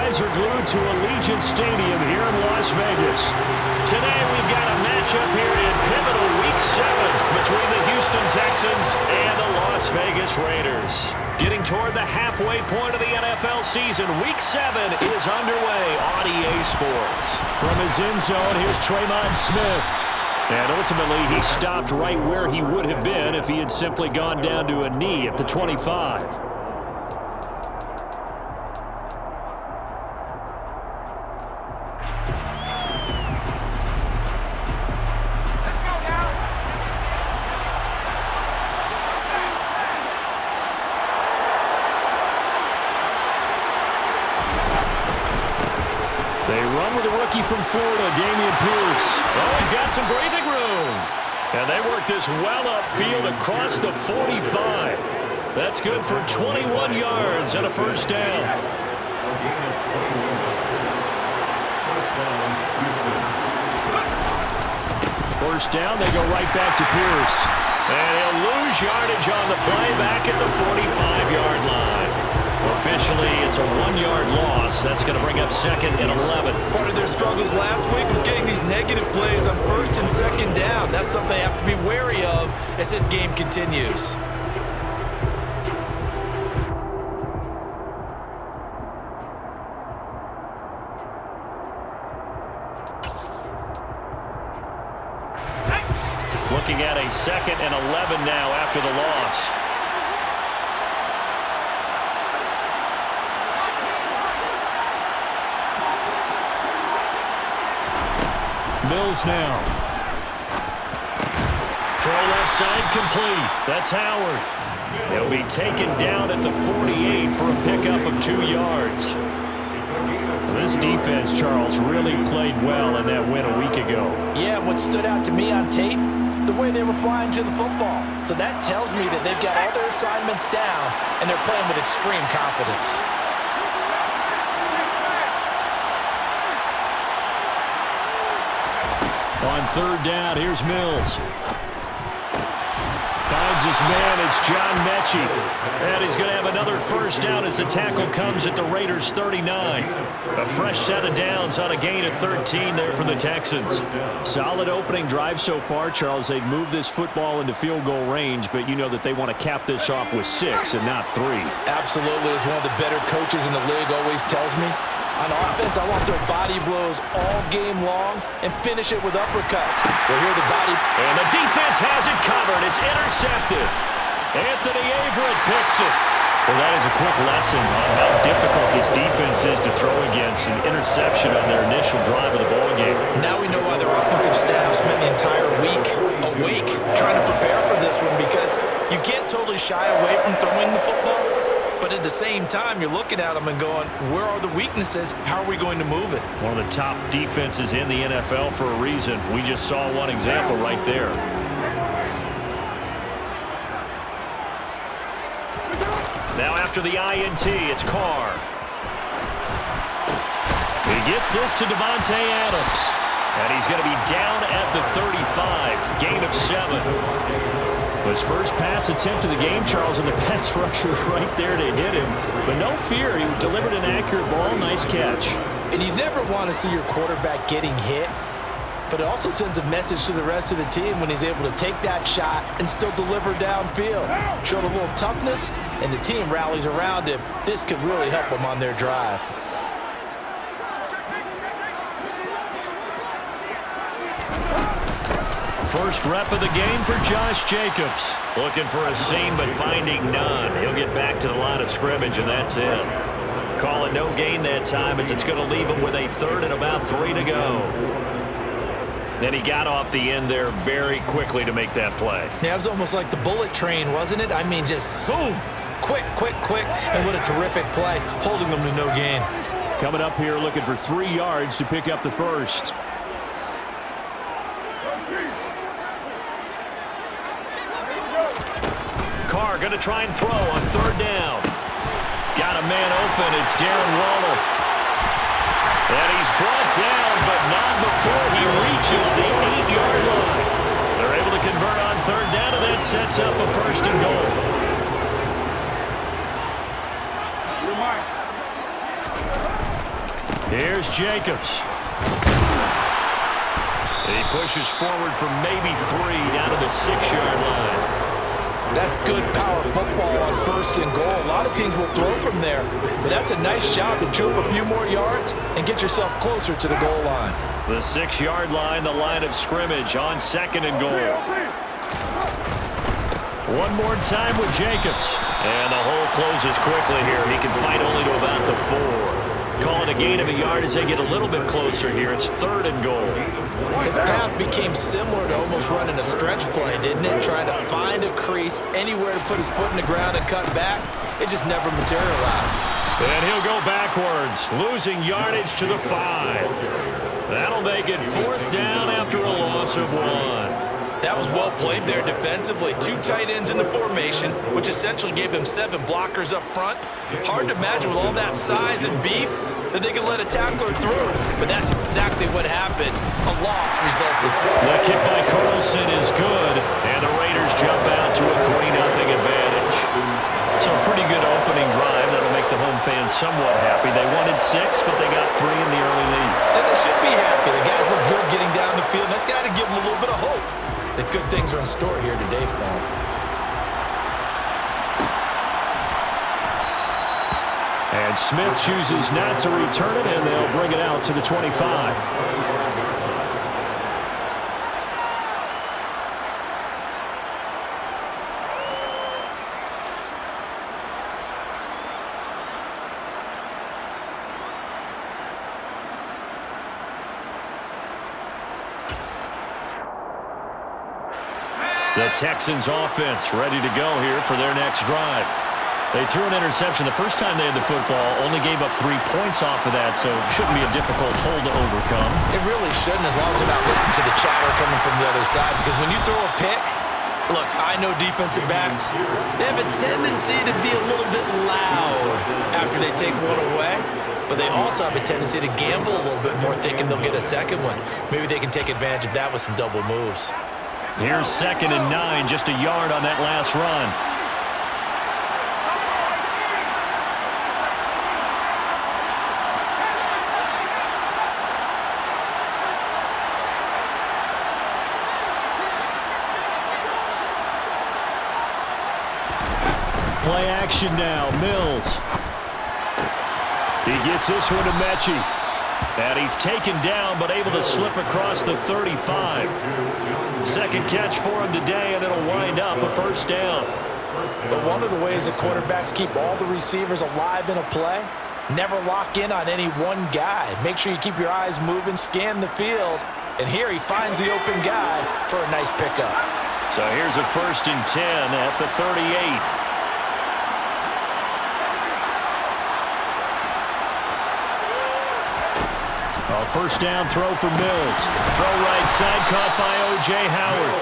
eyes are glued to Allegiant Stadium here in Las Vegas. Today we've got a matchup here in pivotal Week 7 between the Houston Texans and the Las Vegas Raiders. Getting toward the halfway point of the NFL season, Week 7 is underway on EA Sports. From his end zone, here's Tremont Smith. And ultimately, he stopped right where he would have been if he had simply gone down to a knee at the 25. From Florida, Dameon Pierce. Oh, he's got some breathing room. And they work this well upfield across the 45. That's good for 21 yards and a first down. First down, they go right back to Pierce. And he'll lose yardage on the play back at the 45-yard line. Officially, it's a 1-yard loss. That's going to bring up 2nd and 11. Part of their struggles last week was getting these negative plays on 1st and 2nd down. That's something they have to be wary of as this game continues. Looking at a 2nd and 11 now after the loss. Mills now. Throw left side complete. That's Howard. He'll be taken down at the 48 for a pickup of 2 yards. This defense, Charles, really played well in that win a week ago. Yeah, what stood out to me on tape, the way they were flying to the football. So that tells me that they've got all their assignments down, and they're playing with extreme confidence. On 3rd down, here's Mills. Finds his man, it's John Mechie. And he's going to have another first down as the tackle comes at the Raiders' 39. A fresh set of downs on a gain of 13 there for the Texans. Solid opening drive so far, Charles. They've moved this football into field goal range, but you know that they want to cap this off with 6 and not 3. Absolutely. As one of the better coaches in the league always tells me, on offense, I want their body blows all game long and finish it with uppercuts. Well, here the body. And the defense has it covered. It's intercepted. Anthony Averett picks it. Well, that is a quick lesson on how difficult this defense is to throw against. An interception on their initial drive of the ballgame. Now we know why their offensive staff spent the entire week awake trying to prepare for this one, because you can't totally shy away from throwing the football. But at the same time, you're looking at them and going, where are the weaknesses? How are we going to move it? One of the top defenses in the NFL for a reason. We just saw one example right there. Now after the INT, it's Carr. He gets this to Devontae Adams. And he's going to be down at the 35. Gain of 7. His first pass attempt of the game, Charles, and the pass rusher right there to hit him. But no fear, he delivered an accurate ball. Nice catch. And you never want to see your quarterback getting hit, but it also sends a message to the rest of the team when he's able to take that shot and still deliver downfield. Showed a little toughness, and the team rallies around him. This could really help them on their drive. First rep of the game for Josh Jacobs. Looking for a seam, but finding none. He'll get back to the line of scrimmage, and that's it. Call it no gain that time, as it's going to leave him with a 3rd and about 3 to go. And he got off the end there very quickly to make that play. Yeah, it was almost like the bullet train, wasn't it? I mean, just zoom. Quick, quick, quick. And what a terrific play, holding them to no gain. Coming up here looking for 3 yards to pick up the first. Carr going to try and throw on 3rd down. Got a man open. It's Darren Waller. And he's brought down, but not before he reaches the 8-yard line. They're able to convert on 3rd down, and that sets up a 1st and goal. Here's Jacobs. He pushes forward for maybe 3 down to the 6-yard line. That's good power football on 1st and goal. A lot of teams will throw from there, but that's a nice job to choke a few more yards and get yourself closer to the goal line. The 6-yard line, the line of scrimmage on 2nd and goal. One more time with Jacobs. And the hole closes quickly here. He can fight only to about the 4. Calling a gain of a yard as they get a little bit closer here. It's 3rd and goal. His path became similar to almost running a stretch play, didn't it? Trying to find a crease, anywhere to put his foot in the ground and cut back. It just never materialized. And he'll go backwards, losing yardage to the 5. That'll make it 4th down after a loss of 1. That was well played there defensively. 2 tight ends in the formation, which essentially gave them 7 blockers up front. Hard to imagine with all that size and beef that they could let a tackler through, but that's exactly what happened. A loss resulted. The kick by Carlson is good, and the Raiders jump out to a 3-0 advantage. So a pretty good opening drive. That'll make the home fans somewhat happy. They wanted 6, but they got 3 in the early lead. And they should be happy. The guys look good getting down the field. That's got to give them a little bit of hope that good things are in store here today for them. And Smith chooses not to return it, and they'll bring it out to the 25. The Texans offense ready to go here for their next drive. They threw an interception the first time they had the football, only gave up 3 points off of that, so it shouldn't be a difficult hole to overcome. It really shouldn't, as long as you're not listening to the chatter coming from the other side, because when you throw a pick, look, I know defensive backs, they have a tendency to be a little bit loud after they take one away, but they also have a tendency to gamble a little bit more, thinking they'll get a second one. Maybe they can take advantage of that with some double moves. Here's 2nd and 9, just a yard on that last run. Play action now, Mills. He gets this one to Mechie. And he's taken down, but able to slip across the 35. Second catch for him today, and it'll wind up a 1st down. But one of the ways that quarterbacks keep all the receivers alive in a play, never lock in on any one guy. Make sure you keep your eyes moving, scan the field. And here he finds the open guy for a nice pickup. So here's a 1st and 10 at the 38. A 1st down throw for Mills. Throw right side, caught by O.J. Howard.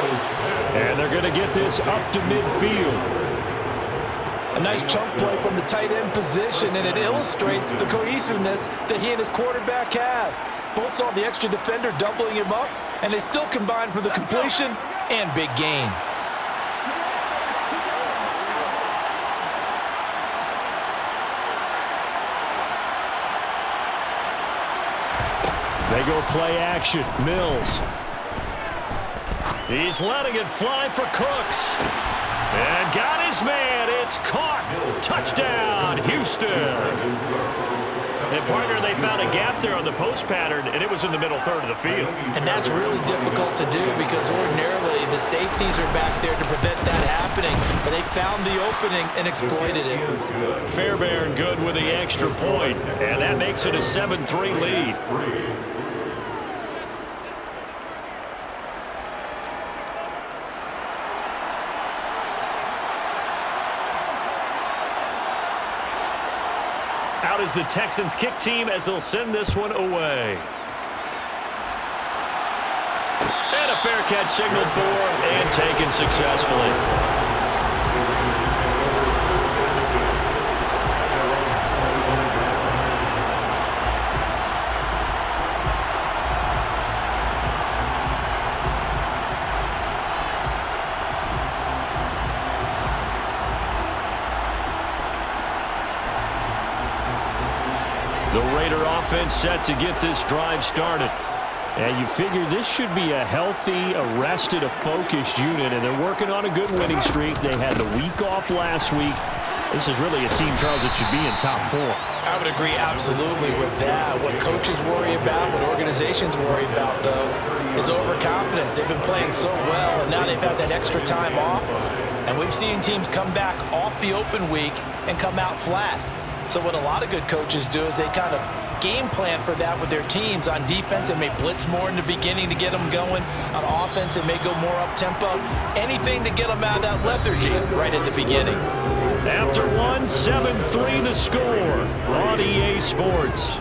And they're going to get this up to midfield. A nice chunk play from the tight end position, and it illustrates the cohesiveness that he and his quarterback have. Both saw the extra defender doubling him up, and they still combined for the completion and big gain. They go play action. Mills. He's letting it fly for Cooks. And got his man. It's caught. Touchdown, Houston. And, partner, they found a gap there on the post pattern, and it was in the middle third of the field. And that's really difficult to do because ordinarily the safeties are back there to prevent that happening, but they found the opening and exploited it. Fairbairn good with the extra point, and that makes it a 7-3 lead. Out is the Texans kick team as they'll send this one away. And a fair catch signaled for and taken successfully. The Raider offense set to get this drive started. And you figure this should be a healthy, arrested, a focused unit, and they're working on a good winning streak. They had the week off last week. This is really a team, Charles, that should be in top 4. I would agree absolutely with that. What coaches worry about, what organizations worry about, though, is overconfidence. They've been playing so well, and now they've had that extra time off. And we've seen teams come back off the open week and come out flat. So what a lot of good coaches do is they kind of game plan for that with their teams. On defense, they may blitz more in the beginning to get them going. On offense, they may go more up-tempo. Anything to get them out of that lethargy right at the beginning. After one, 7-3 the score on EA Sports.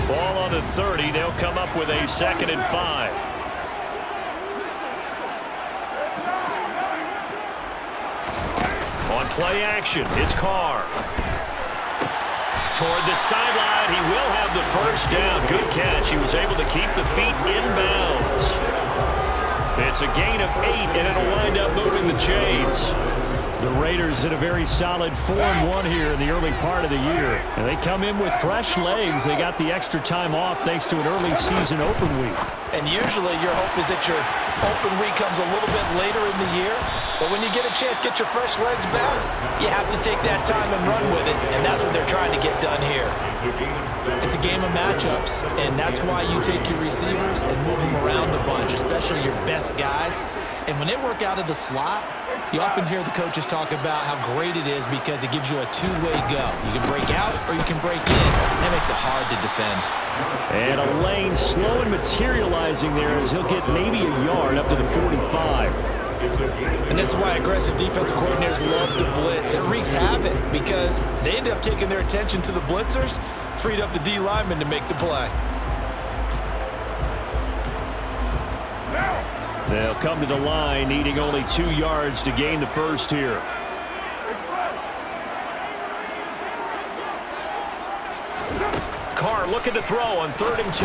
Ball on the 30. They'll come up with a 2nd and 5. On play action, it's Carr. Toward the sideline, he will have the first down. Good catch. He was able to keep the feet in bounds. It's a gain of 8, and it'll wind up moving the chains. The Raiders in a very solid 4-1 here in the early part of the year. And they come in with fresh legs. They got the extra time off thanks to an early season open week. And usually your hope is that your open week comes a little bit later in the year. But when you get a chance to get your fresh legs back, you have to take that time and run with it. And that's what they're trying to get done here. It's a game of matchups. And that's why you take your receivers and move them around a bunch, especially your best guys. And when they work out of the slot, you often hear the coaches talk about how great it is because it gives you a two-way go. You can break out or you can break in. That makes it hard to defend. And a lane slow and materializing there as he'll get maybe a yard up to the 45. And this is why aggressive defensive coordinators love to blitz. It wreaks havoc because they end up taking their attention to the blitzers, freed up the D lineman to make the play. They'll come to the line, needing only 2 yards to gain the first here. Carr looking to throw on 3rd and 2.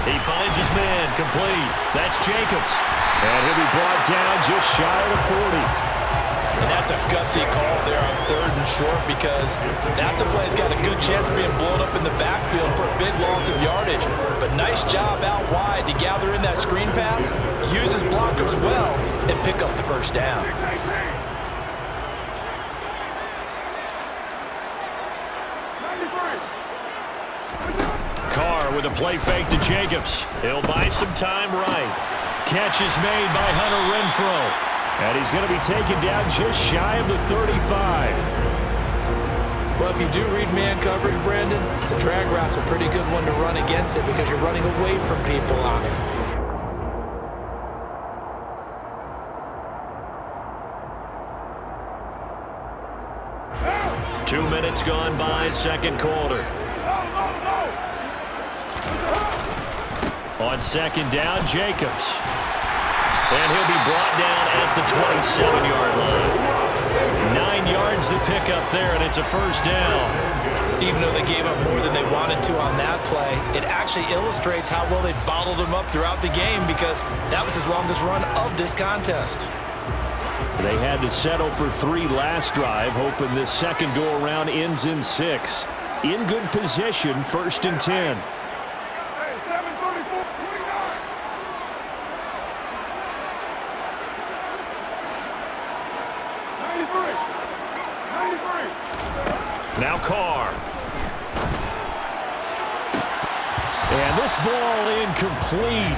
He finds his man, complete. That's Jacobs. And he'll be brought down just shy of the 40. And that's a gutsy call there on 3rd and short because that's a play that's got a good chance of being blown up in the backfield for a big loss of yardage. But nice job out wide to gather in that screen pass, use his blockers well, and pick up the first down. Carr with a play fake to Jacobs. He'll buy some time right. Catch is made by Hunter Renfrow. And he's going to be taken down just shy of the 35. Well, if you do read man coverage, Brandon, the drag route's a pretty good one to run against it because you're running away from people on it. Two minutes gone by, 2nd quarter. On 2nd down, Jacobs. And he'll be brought down at the 27-yard line. 9 yards to pick up there, and it's a first down. Even though they gave up more than they wanted to on that play, it actually illustrates how well they bottled them up throughout the game because that was his longest run of this contest. They had to settle for 3 last drive, hoping this second go-around ends in 6. In good position, 1st and 10. Now Carr. And this ball incomplete.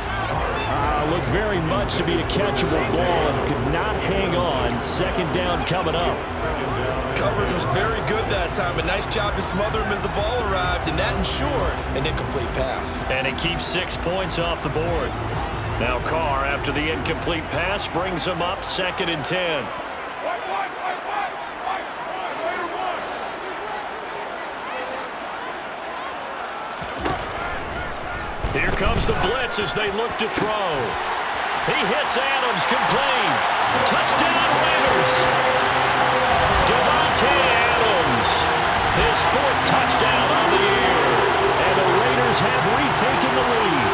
Looked very much to be a catchable ball and could not hang on. 2nd down coming up. Coverage was very good that time. A nice job to smother him as the ball arrived, and that ensured an incomplete pass. And it keeps 6 points off the board. Now Carr, after the incomplete pass, brings him up 2nd and 10. Here comes the blitz as they look to throw. He hits Adams, complete. Touchdown Raiders. Davante Adams, his 4th touchdown on the year. And the Raiders Raiders have retaken the lead.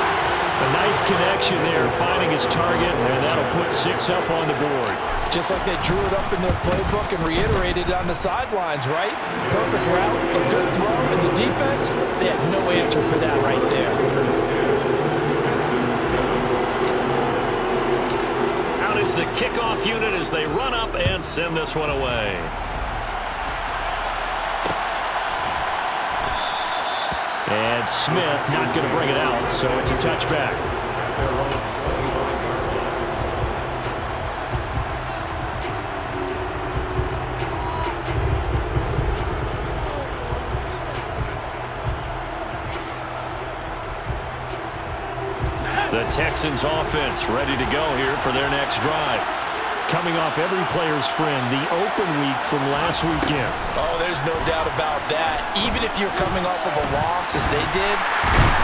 A nice connection there, finding his target, and that'll put 6 up on the board. Just like they drew it up in their playbook and reiterated on the sidelines, right? Perfect route, a good throw, and the defense, they had no answer for that right there. Out is the kickoff unit as they run up and send this one away. And Smith not going to bring it out, so it's a touchback. The Texans offense ready to go here for their next drive. Coming off every player's friend, the open week from last weekend. Oh, there's no doubt about that. Even if you're coming off of a loss, as they did,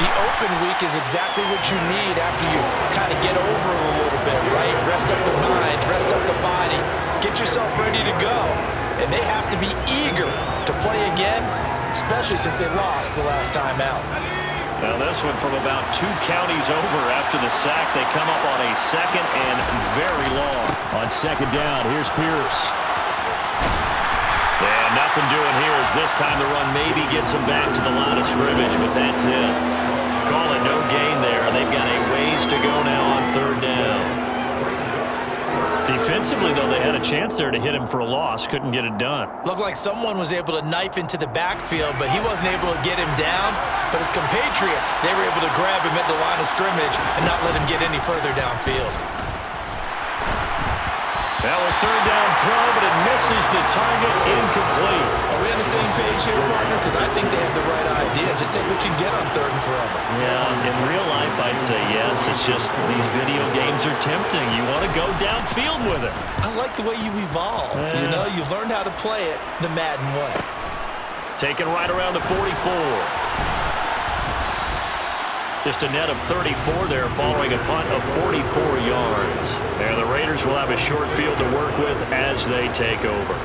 the open week is exactly what you need after you kind of get over it a little bit, right? Rest up the mind, rest up the body, get yourself ready to go. And they have to be eager to play again, especially since they lost the last time out. Now this one from about 2 counties over after the sack. They come up on a second and very long. On second down, here's Pierce. And nothing doing here as this time the run maybe gets them back to the line of scrimmage, but that's it. Call it no gain there. They've got a ways to go now on third down. Defensively, though, they had a chance there to hit him for a loss. Couldn't get it done. Looked like someone was able to knife into the backfield, but he wasn't able to get him down. But his compatriots, they were able to grab him at the line of scrimmage and not let him get any further downfield. Now a third down throw, but it misses the target, incomplete. Are we on the same page here, partner? Because I think they have the right idea. Just take what you can get on third and forever. Yeah, in real life, I'd say yes. It's just these video games are tempting. You want to go downfield with it. I like the way you've evolved. You know, you've learned how to play it the Madden way. Taken right around the 44. Just a net of 34 there following a punt of 44 yards. And the Raiders will have a short field to work with as they take over.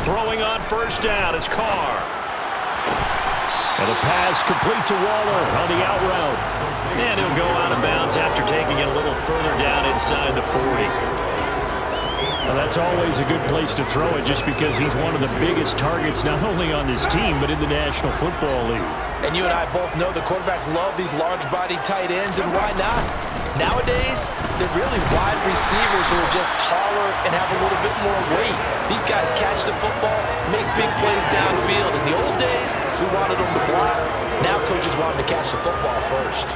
Throwing on first down is Carr. And the pass complete to Waller on the out route. And he'll go out of bounds after taking it a little further down inside the 40. Well, that's always a good place to throw it just because he's one of the biggest targets not only on this team but in the National Football League. And you and I both know the quarterbacks love these large-body tight ends, and why not? Nowadays, they're really wide receivers who are just taller and have a little bit more weight. These guys catch the football, make big plays downfield. In the old days, we wanted them to block. Now coaches want them to catch the football first.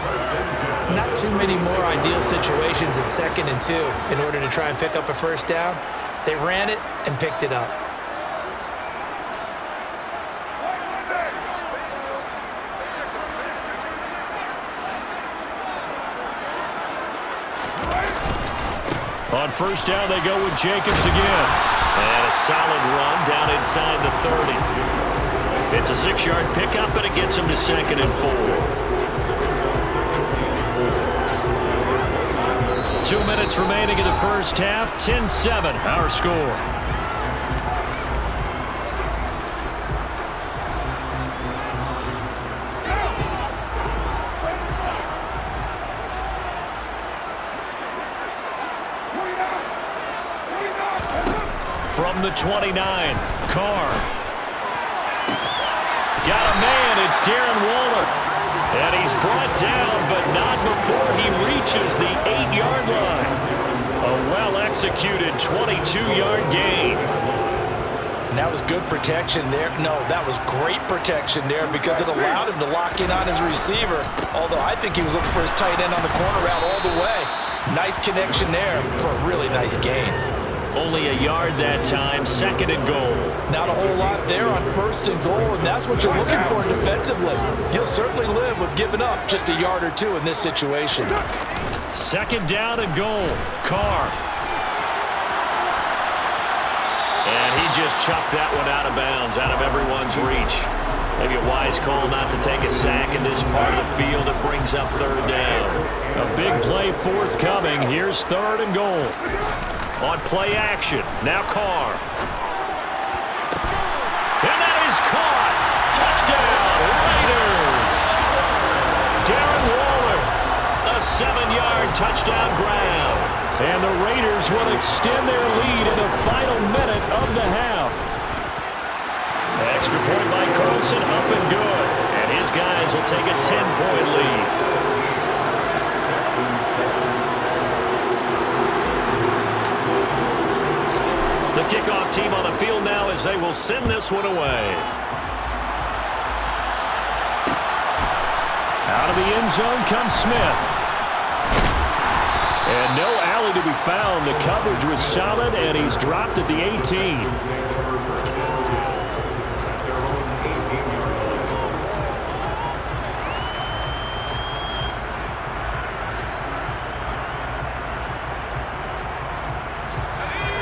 Not too many more ideal situations at 2nd and 2 in order to try and pick up a first down. They ran it and picked it up. On first down, they go with Jacobs again. And a solid run down inside the 30. It's a 6-yard pickup, but it gets him to 2nd and 4. 2 minutes remaining in the first half. 10-7, our score. From the 29, Carr. Got a man, it's Darren Waller. And he's brought down, but not before he reaches the 8-yard line. A well-executed 22-yard gain. And that was good protection there. No, that was great protection there because it allowed him to lock in on his receiver. Although I think he was looking for his tight end on the corner route all the way. Nice connection there for a really nice gain. Only a yard that time, 2nd and goal. Not a whole lot there on 1st and goal, and that's what you're looking for defensively. You'll certainly live with giving up just a yard or two in this situation. 2nd down and goal. Carr. And he just chucked that one out of bounds, out of everyone's reach. Maybe a wise call not to take a sack in this part of the field. It brings up 3rd down. A big play forthcoming. Here's 3rd and goal. On play action, now Carr. And that is caught. Touchdown, Raiders. Darren Waller, a 7-yard touchdown grab. And the Raiders will extend their lead in the final minute of the half. Extra point by Carlson, up and good. And his guys will take a 10-point lead. The kickoff team on the field now as they will send this one away. Out of the end zone comes Smith. And no alley to be found. The coverage was solid, and he's dropped at the 18.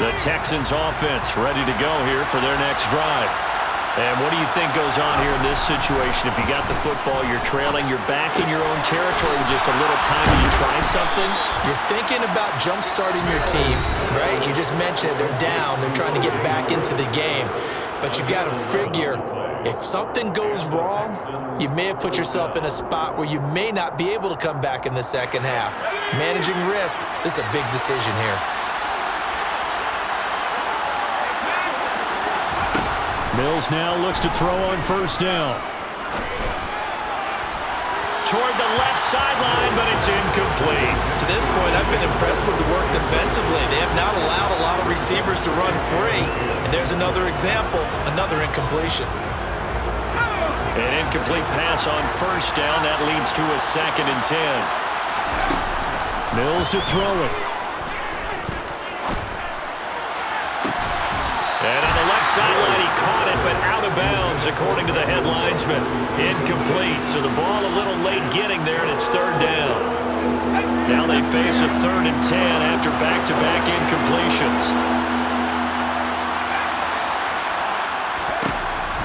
The Texans offense ready to go here for their next drive. And what do you think goes on here in this situation? If you got the football, you're trailing, you're back in your own territory with just a little time, and you try something? You're thinking about jump-starting your team, right? You just mentioned it. They're down. They're trying to get back into the game. But you got to figure, if something goes wrong, you may have put yourself in a spot where you may not be able to come back in the second half. Managing risk, this is a big decision here. Mills now looks to throw on 1st down. Toward the left sideline, but it's incomplete. To this point, I've been impressed with the work defensively. They have not allowed a lot of receivers to run free. And there's another example, another incompletion. An incomplete pass on 1st down. That leads to a 2nd and 10. Mills to throw it. And on the left sideline, he caught it, but out of bounds, according to the head linesman. Incomplete, so the ball a little late getting there, and it's 3rd down. Now they face a 3rd and 10 after back-to-back incompletions.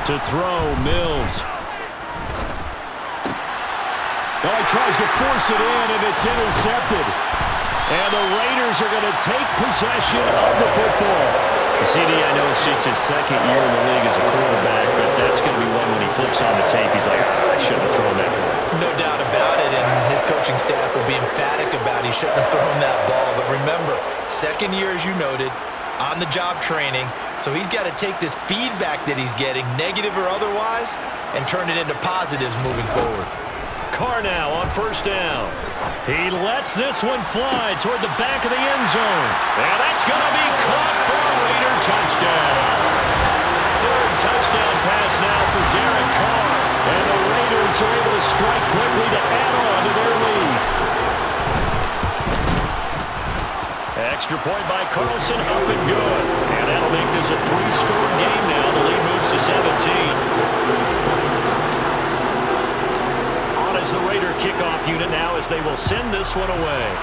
To throw, Mills. Oh, he tries to force it in, and it's intercepted. And the Raiders are going to take possession of the football. CD, I know it's just his 2nd year in the league as a quarterback, but that's going to be one when he flips on the tape. He's like, I shouldn't have thrown that ball. No doubt about it, and his coaching staff will be emphatic about he shouldn't have thrown that ball. But remember, 2nd year, as you noted, on-the-job training, so he's got to take this feedback that he's getting, negative or otherwise, and turn it into positives moving forward. Carr now on 1st down. He lets this one fly toward the back of the end zone. And that's going to be caught for a Raider touchdown. 3rd touchdown pass now for Derek Carr. And the Raiders are able to strike quickly to add on to their lead. Extra point by Carlson, up and good. And that'll make this a 3-score game now. The lead moves to 17. As the Raider kickoff unit now as they will send this one away.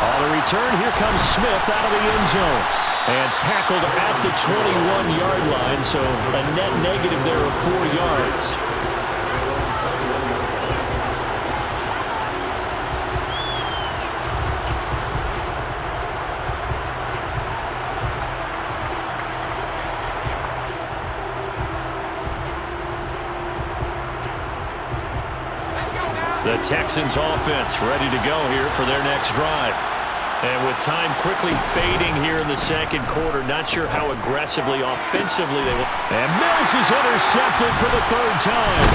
On the return, here comes Smith out of the end zone. And tackled at the 21-yard line, so a net negative there of 4 yards. The Texans offense ready to go here for their next drive. And with time quickly fading here in the 2nd quarter, not sure how aggressively, offensively they will. And Mills is intercepted for the 3rd time.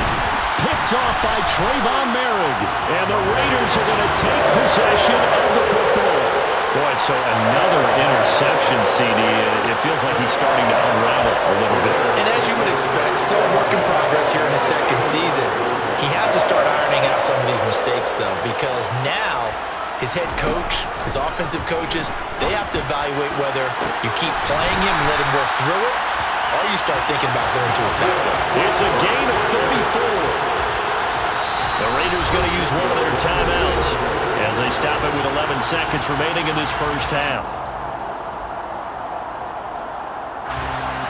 Picked off by Trayvon Merrick. And the Raiders are going to take possession of the football. Boy, so another interception, CD. It feels like he's starting to unravel a little bit. And as you would expect, still a work in progress here in his 2nd season. He has to start ironing out some of these mistakes, though, because now his head coach, his offensive coaches, they have to evaluate whether you keep playing him and let him work through it, or you start thinking about going to his backup. It's a gain of 34. The Raiders going to use one of their timeouts as they stop it with 11 seconds remaining in this first half.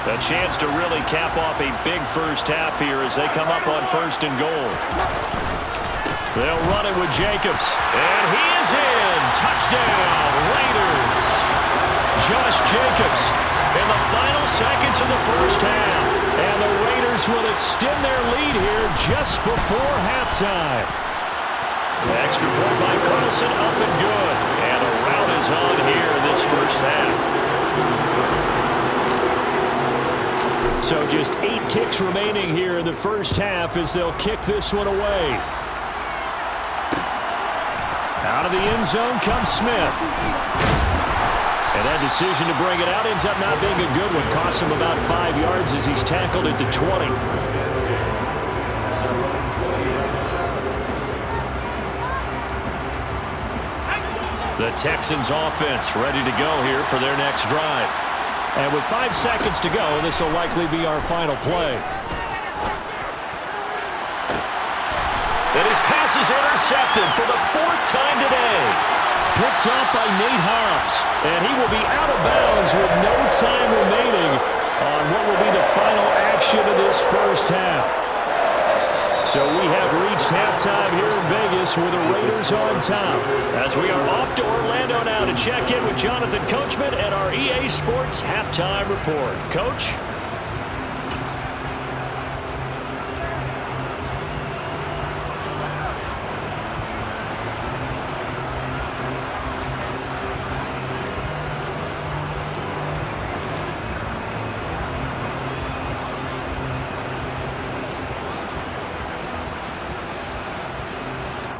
A chance to really cap off a big first half here as they come up on 1st and goal. They'll run it with Jacobs. And he is in. Touchdown, Raiders. Josh Jacobs in the final seconds of the first half. And the Raiders will extend their lead here just before halftime. The extra point by Carlson up and good. And a rout is on here in this first half. So just 8 ticks remaining here in the first half as they'll kick this one away. Out of the end zone comes Smith. And that decision to bring it out ends up not being a good one. Costs him about 5 yards as he's tackled at the 20. The Texans offense ready to go here for their next drive. And with 5 seconds to go, this will likely be our final play. And his pass is intercepted for the 4th time today. Picked off by Nate Hobbs. And he will be out of bounds with no time remaining on what will be the final action of this first half. So we have reached halftime here in Vegas with the Raiders on top. As we are off to Orlando now to check in with Jonathan Coachman and our EA Sports Halftime Report. Coach?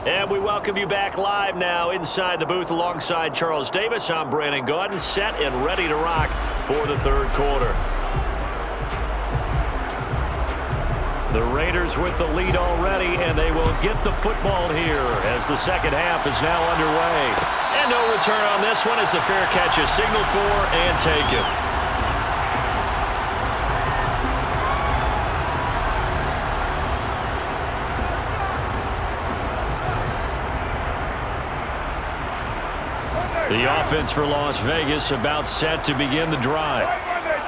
And we welcome you back live now inside the booth alongside Charles Davis. I'm Brandon Gaudin, set and ready to rock for the 3rd quarter. The Raiders with the lead already, and they will get the football here as the second half is now underway. And no return on this one as the fair catch is signaled for and taken. The offense for Las Vegas about set to begin the drive.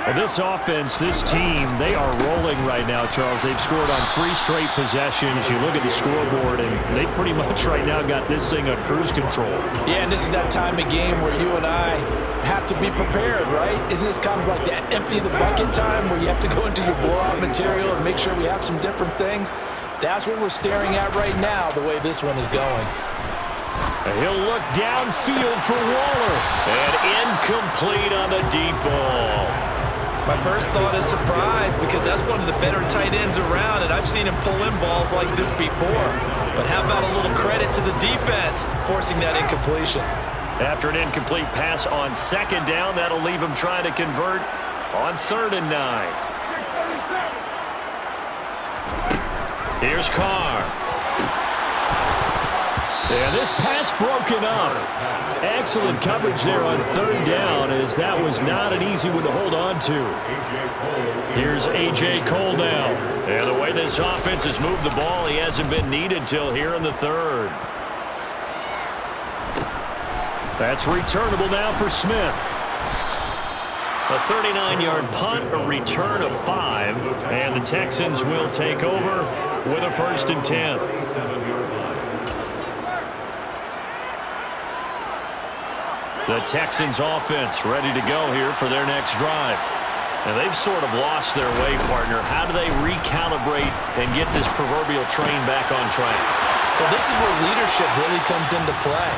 Well, this offense, this team, they are rolling right now, Charles. They've scored on 3 straight possessions. You look at the scoreboard, and they pretty much right now got this thing on cruise control. Yeah, and this is that time of game where you and I have to be prepared, right? Isn't this kind of like that empty the bucket time where you have to go into your blowout material and make sure we have some different things? That's what we're staring at right now, the way this one is going. He'll look downfield for Waller. And incomplete on the deep ball. My first thought is surprise because that's one of the better tight ends around, and I've seen him pull in balls like this before. But how about a little credit to the defense forcing that incompletion? After an incomplete pass on 2nd down, that'll leave him trying to convert on 3rd and 9. Here's Carr. And this pass broken up. Excellent coverage there on 3rd down as that was not an easy one to hold on to. Here's A.J. Cole now. And the way this offense has moved the ball, he hasn't been needed till here in the 3rd. That's returnable now for Smith. A 39-yard punt, a return of 5, and the Texans will take over with a 1st and 10. The Texans offense ready to go here for their next drive. And they've sort of lost their way, partner. How do they recalibrate and get this proverbial train back on track? Well, this is where leadership really comes into play.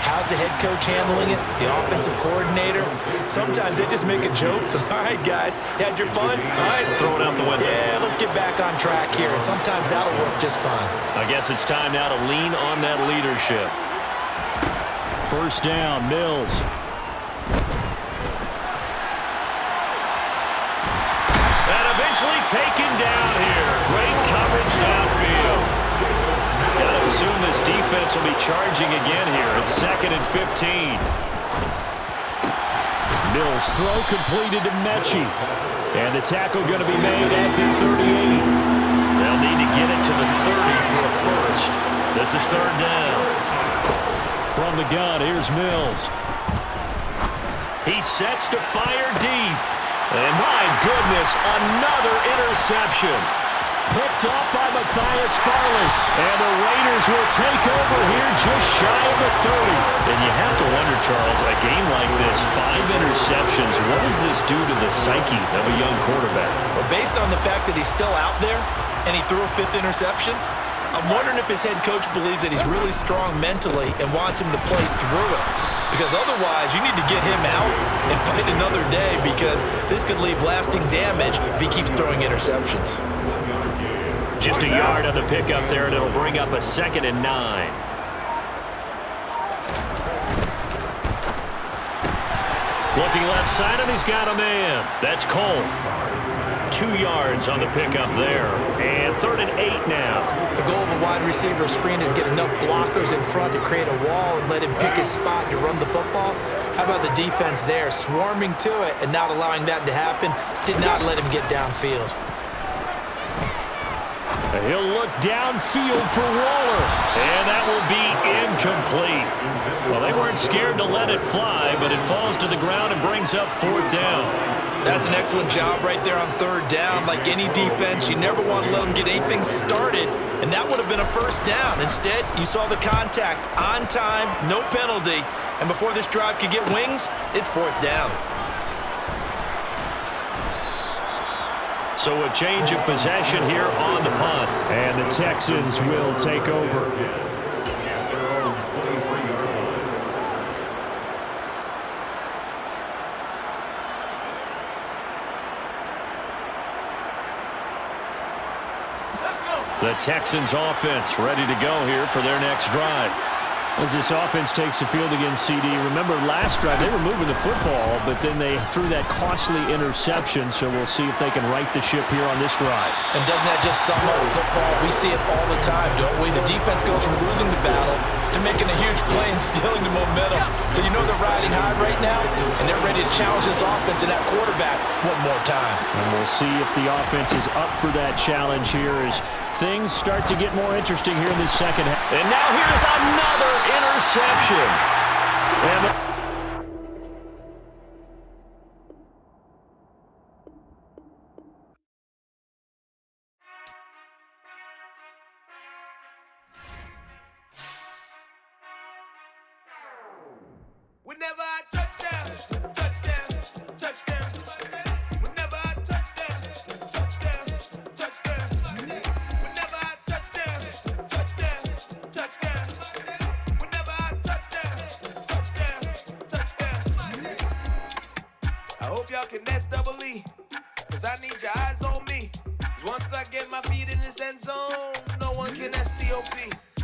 How's the head coach handling it? The offensive coordinator? Sometimes they just make a joke. All right, guys, had your fun? All right. Throw it out the window. Yeah, let's get back on track here. And sometimes that'll work just fine. I guess it's time now to lean on that leadership. 1st down, Mills. And eventually taken down here. Great coverage downfield. Got to assume this defense offense will be charging again here. It's 2nd and 15. Mills throw completed to Mechie. And the tackle going to be made at the 38. They'll need to get it to the 30 for a first. This is 3rd down. From the gun, here's Mills. He sets to fire deep. And my goodness, another interception. Picked off by Matthias Farley. And the Raiders will take over here just shy of the 30. And you have to wonder, Charles, a game like this, 5 interceptions, what does this do to the psyche of a young quarterback? Well, based on the fact that he's still out there and he threw a 5th interception, I'm wondering if his head coach believes that he's really strong mentally and wants him to play through it. Because otherwise, you need to get him out and fight another day, because this could leave lasting damage if he keeps throwing interceptions. Just a yard on the pickup there, and it'll bring up a 2nd and 9. Looking left side, and he's got a man. That's Cole. 2 yards on the pickup there. And 3rd and 8 now. The goal of a wide receiver screen is get enough blockers in front to create a wall and let him pick his spot to run the football. How about the defense there, swarming to it and not allowing that to happen? Did not let him get downfield. He'll look downfield for Waller. And that will be incomplete. Well, they weren't scared to let it fly, but it falls to the ground and brings up 4th down. That's an excellent job right there on 3rd down. Like any defense, you never want to let them get anything started, and that would have been a 1st down. Instead, you saw the contact on time, no penalty, and before this drive could get wings, it's 4th down. So a change of possession here on the punt. And the Texans will take over. The Texans offense ready to go here for their next drive. As this offense takes the field against CD, remember last drive they were moving the football, but then they threw that costly interception, so we'll see if they can right the ship here on this drive. And doesn't that just sum up football? We see it all the time, don't we? The defense goes from losing the battle to making a huge play and stealing the momentum. So you know they're riding high right now, and they're ready to challenge this offense and that quarterback one more time. And we'll see if the offense is up for that challenge here as things start to get more interesting here in this second half. And now here's another interception. And whenever I touchdown, touchdown, touchdown. Whenever I touchdown, touchdown, touchdown. Whenever I touchdown, touchdown, touchdown. Whenever I touchdown, touchdown, touchdown. I hope y'all can SEE, cause I need your eyes on me. 'Cause once I get my feet in this end zone, no one can STOP.